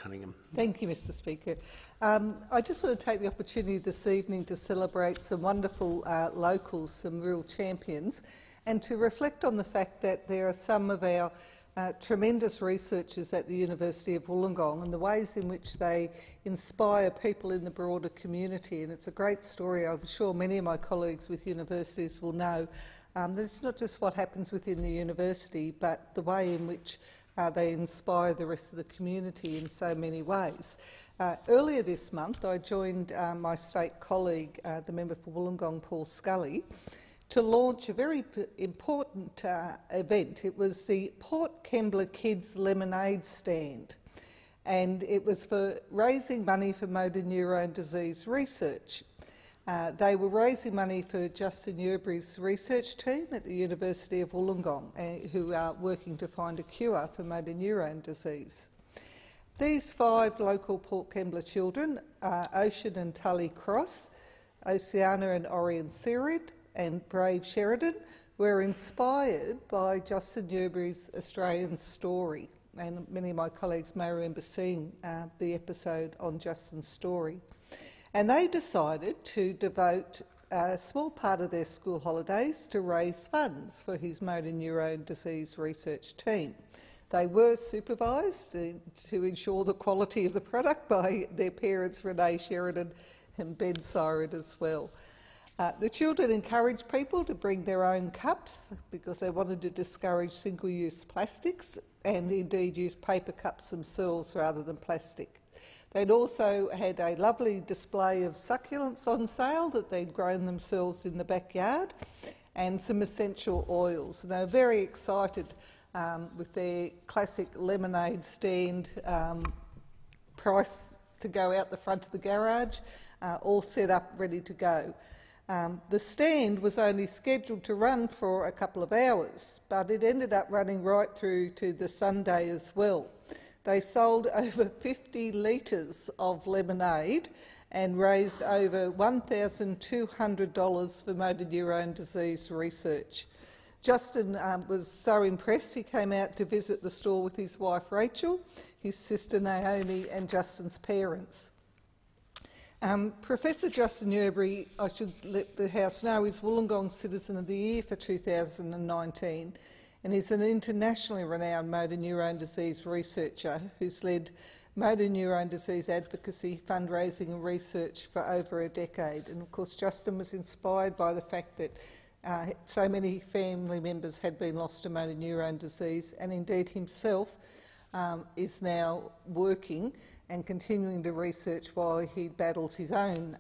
Cunningham. Thank you, Mr Speaker. I just want to take the opportunity this evening to celebrate some wonderful locals, some real champions, and to reflect on the fact that there are some of our tremendous researchers at the University of Wollongong and the ways in which they inspire people in the broader community. And it's a great story. I'm sure many of my colleagues with universities will know that it's not just what happens within the university, but the way in which they inspire the rest of the community in so many ways. Earlier this month, I joined my state colleague, the member for Wollongong, Paul Scully, to launch a very important event. It was the Port Kembla Kids Lemonade Stand, and it was for raising money for motor neurone disease research. They were raising money for Justin Yerbury's research team at the University of Wollongong, who are working to find a cure for motor neurone disease. These 5 local Port Kembla children, Ocean and Tully Cross, Oceana and Orion Serid, and Brave Sheridan, were inspired by Justin Yerbury's Australian story. And many of my colleagues may remember seeing the episode on Justin's story. And they decided to devote a small part of their school holidays to raise funds for his motor neurone disease research team. They were supervised to ensure the quality of the product by their parents, Renee Sheridan and Ben Syred, as well. The children encouraged people to bring their own cups because they wanted to discourage single-use plastics and indeed use paper cups themselves rather than plastic. They'd also had a lovely display of succulents on sale that they'd grown themselves in the backyard and some essential oils. And they were very excited with their classic lemonade stand price to go out the front of the garage, all set up, ready to go. The stand was only scheduled to run for a couple of hours, but it ended up running right through to the Sunday as well. They sold over 50 litres of lemonade and raised over $1,200 for motor neurone disease research. Justin was so impressed he came out to visit the store with his wife Rachel, his sister Naomi and Justin's parents. Professor Justin Yerbury, I should let the House know, is Wollongong Citizen of the Year for 2019, and he's an internationally renowned motor neurone disease researcher who's led motor neurone disease advocacy, fundraising and research for over a decade. And of course Justin was inspired by the fact that so many family members had been lost to motor neurone disease, and indeed himself is now working and continuing to research while he battles his own,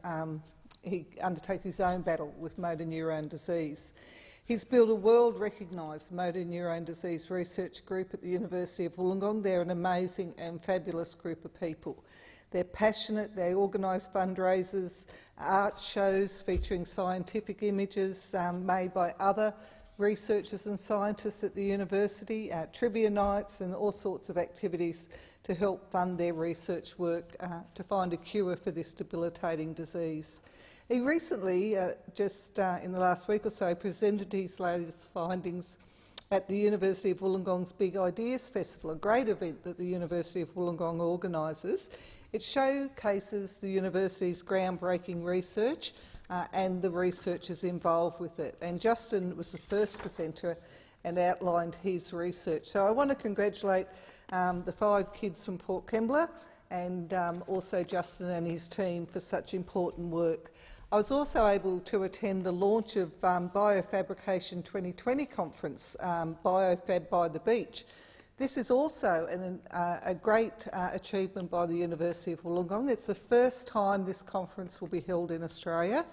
he undertakes his own battle with motor neurone disease. He's built a world-recognised motor neurone disease research group at the University of Wollongong. They're an amazing and fabulous group of people. They're passionate, they organise fundraisers, art shows featuring scientific images made by other researchers and scientists at the university, trivia nights and all sorts of activities to help fund their research work to find a cure for this debilitating disease. He recently, just in the last week or so, presented his latest findings at the University of Wollongong's Big Ideas Festival, a great event that the University of Wollongong organises. It showcases the university's groundbreaking research and the researchers involved with it. And Justin was the first presenter and outlined his research. So I want to congratulate the 5 kids from Port Kembla and also Justin and his team for such important work. I was also able to attend the launch of Biofabrication 2020 conference, Biofab by the Beach. This is also a great achievement by the University of Wollongong. It's the first time this conference will be held in Australia.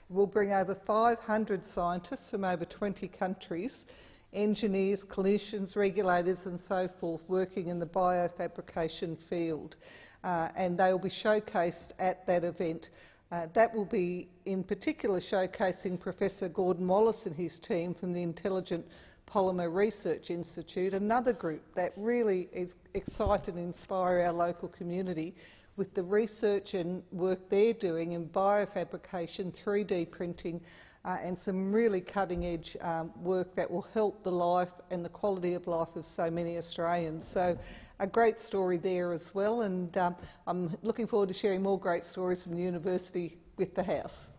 It will bring over 500 scientists from over 20 countries, engineers, clinicians, regulators and so forth working in the biofabrication field, and they will be showcased at that event. That will be in particular showcasing Professor Gordon Wallace and his team from the Intelligent Polymer Research Institute, another group that really is excited and inspire our local community with the research and work they're doing in biofabrication, 3D printing and some really cutting-edge work that will help the life and the quality of life of so many Australians. So a great story there as well, and I'm looking forward to sharing more great stories from the university with the House.